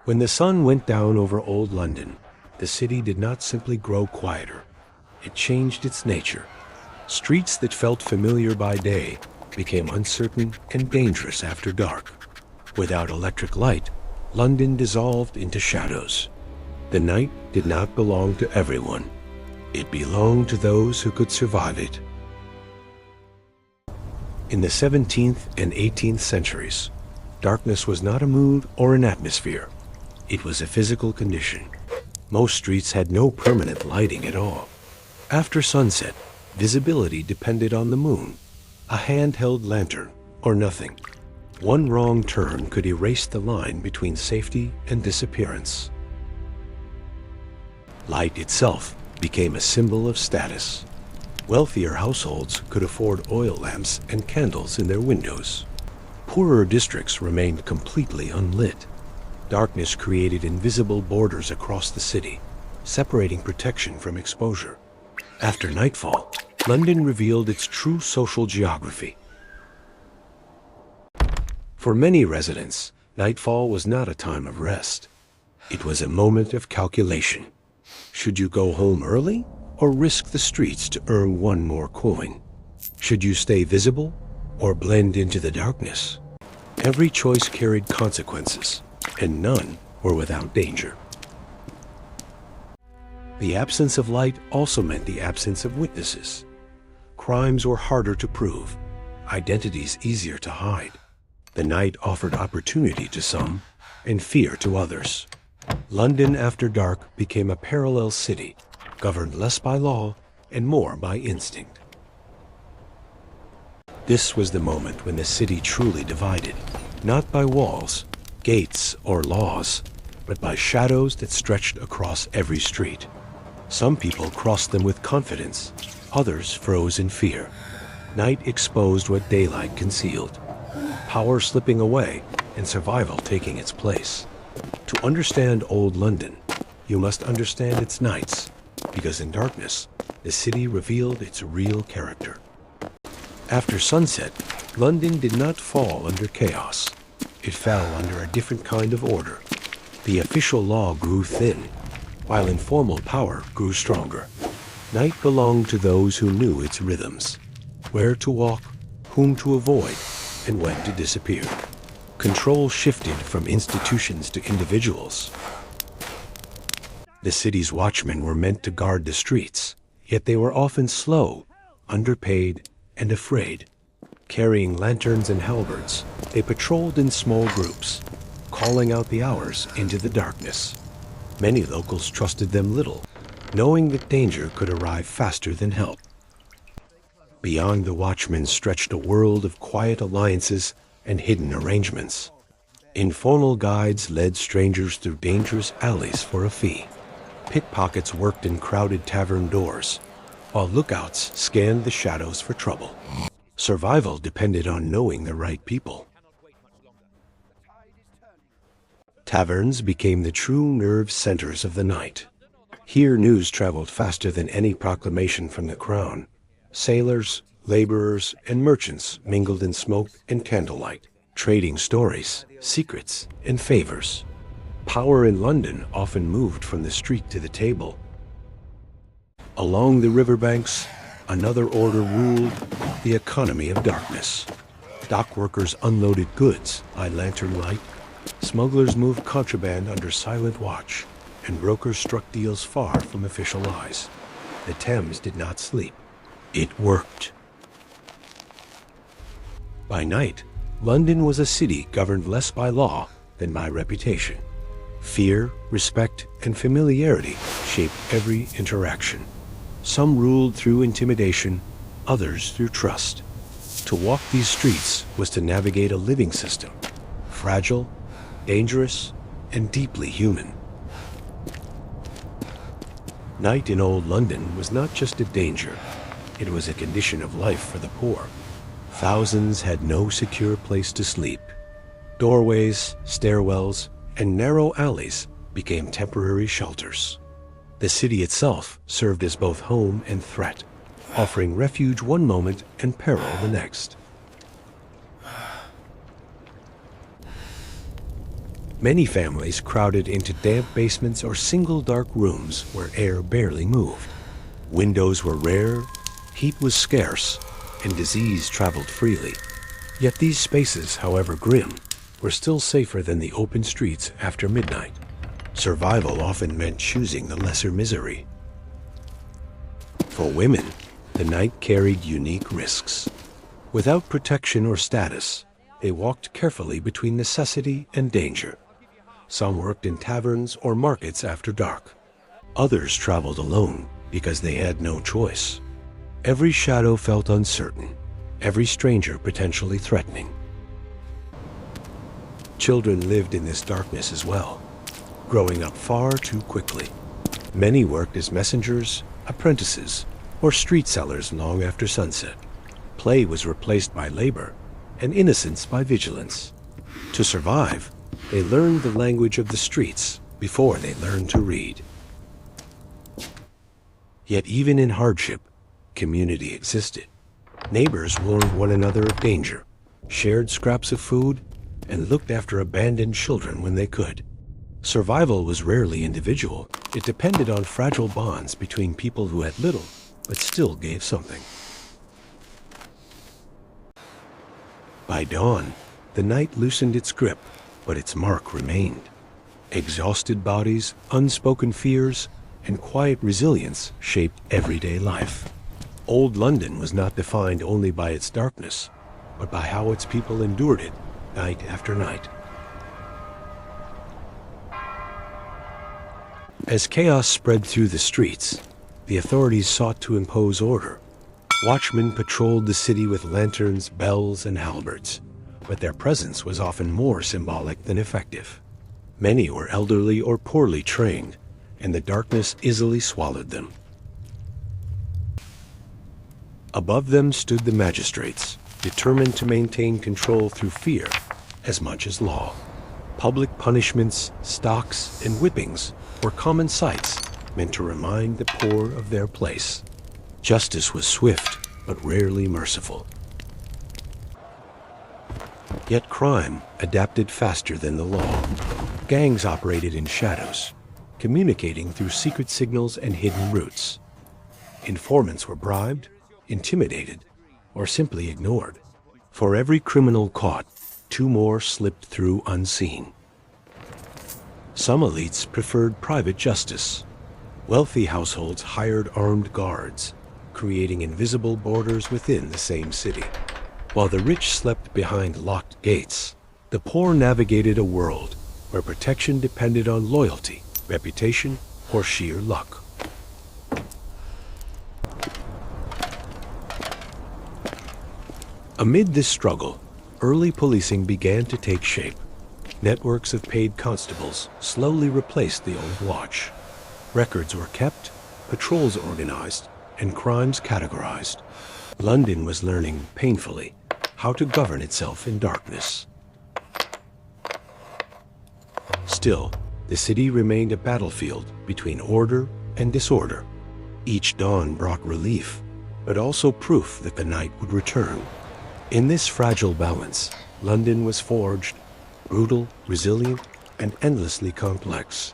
When the sun went down over old London, the city did not simply grow quieter. It changed its nature. Streets that felt familiar by day became uncertain and dangerous after dark. Without electric light, London dissolved into shadows. The night did not belong to everyone. It belonged to those who could survive it. In the 17th and 18th centuries, darkness was not a mood or an atmosphere. It was a physical condition. Most streets had no permanent lighting at all. After sunset, visibility depended on the moon, a handheld lantern, or nothing. One wrong turn could erase the line between safety and disappearance. Light itself became a symbol of status. Wealthier households could afford oil lamps and candles in their windows. Poorer districts remained completely unlit. Darkness created invisible borders across the city, separating protection from exposure. After nightfall, London revealed its true social geography. For many residents, nightfall was not a time of rest. It was a moment of calculation. Should you go home early or risk the streets to earn one more coin? Should you stay visible or blend into the darkness? Every choice carried consequences, and none were without danger. The absence of light also meant the absence of witnesses. Crimes were harder to prove, identities easier to hide. The night offered opportunity to some and fear to others. London after dark became a parallel city, governed less by law and more by instinct. This was the moment when the city truly divided, not by walls, gates, or laws, but by shadows that stretched across every street. Some people crossed them with confidence, others froze in fear. Night exposed what daylight concealed, power slipping away and survival taking its place. To understand old London, you must understand its nights, because in darkness, the city revealed its real character. After sunset, London did not fall under chaos. It fell under a different kind of order. The official law grew thin, while informal power grew stronger. Night belonged to those who knew its rhythms, where to walk, whom to avoid, and when to disappear. Control shifted from institutions to individuals. The city's watchmen were meant to guard the streets, yet they were often slow, underpaid, and afraid. Carrying lanterns and halberds, they patrolled in small groups, calling out the hours into the darkness. Many locals trusted them little, knowing that danger could arrive faster than help. Beyond the watchmen stretched a world of quiet alliances and hidden arrangements. Informal guides led strangers through dangerous alleys for a fee. Pickpockets worked in crowded tavern doors, while lookouts scanned the shadows for trouble. Survival depended on knowing the right people. Taverns became the true nerve centers of the night. Here news traveled faster than any proclamation from the crown. Sailors, laborers, and merchants mingled in smoke and candlelight, trading stories, secrets, and favors. Power in London often moved from the street to the table. Along the riverbanks, another order ruled, the economy of darkness. Dock workers unloaded goods by lantern light. Smugglers moved contraband under silent watch, and brokers struck deals far from official eyes. The Thames did not sleep. It worked. By night, London was a city governed less by law than by reputation. Fear, respect, and familiarity shaped every interaction. Some ruled through intimidation, others through trust. To walk these streets was to navigate a living system, fragile, dangerous, and deeply human. Night in old London was not just a danger, it was a condition of life for the poor. Thousands had no secure place to sleep. Doorways, stairwells, and narrow alleys became temporary shelters. The city itself served as both home and threat, offering refuge one moment and peril the next. Many families crowded into damp basements or single dark rooms where air barely moved. Windows were rare, heat was scarce, and disease traveled freely. Yet these spaces, however grim, were still safer than the open streets after midnight. Survival often meant choosing the lesser misery. For women, the night carried unique risks. Without protection or status, they walked carefully between necessity and danger. Some worked in taverns or markets after dark. Others traveled alone because they had no choice. Every shadow felt uncertain, every stranger potentially threatening. Children lived in this darkness as well, growing up far too quickly. Many worked as messengers, apprentices, or street sellers long after sunset. Play was replaced by labor, and innocence by vigilance. To survive, they learned the language of the streets before they learned to read. Yet even in hardship, community existed. Neighbors warned one another of danger, shared scraps of food, and looked after abandoned children when they could. Survival was rarely individual. It depended on fragile bonds between people who had little, but still gave something. By dawn, the night loosened its grip, but its mark remained. Exhausted bodies, unspoken fears, and quiet resilience shaped everyday life. Old London was not defined only by its darkness, but by how its people endured it night after night. As chaos spread through the streets, the authorities sought to impose order. Watchmen patrolled the city with lanterns, bells, and halberds, but their presence was often more symbolic than effective. Many were elderly or poorly trained, and the darkness easily swallowed them. Above them stood the magistrates, determined to maintain control through fear as much as law. Public punishments, stocks, and whippings were common sights meant to remind the poor of their place. Justice was swift, but rarely merciful. Yet crime adapted faster than the law. Gangs operated in shadows, communicating through secret signals and hidden routes. Informants were bribed, intimidated, or simply ignored. For every criminal caught, two more slipped through unseen. Some elites preferred private justice. Wealthy households hired armed guards, creating invisible borders within the same city. While the rich slept behind locked gates, the poor navigated a world where protection depended on loyalty, reputation, or sheer luck. Amid this struggle, early policing began to take shape. Networks of paid constables slowly replaced the old watch. Records were kept, patrols organized, and crimes categorized. London was learning, painfully, how to govern itself in darkness. Still, the city remained a battlefield between order and disorder. Each dawn brought relief, but also proof that the night would return. In this fragile balance, London was forged, brutal, resilient, and endlessly complex.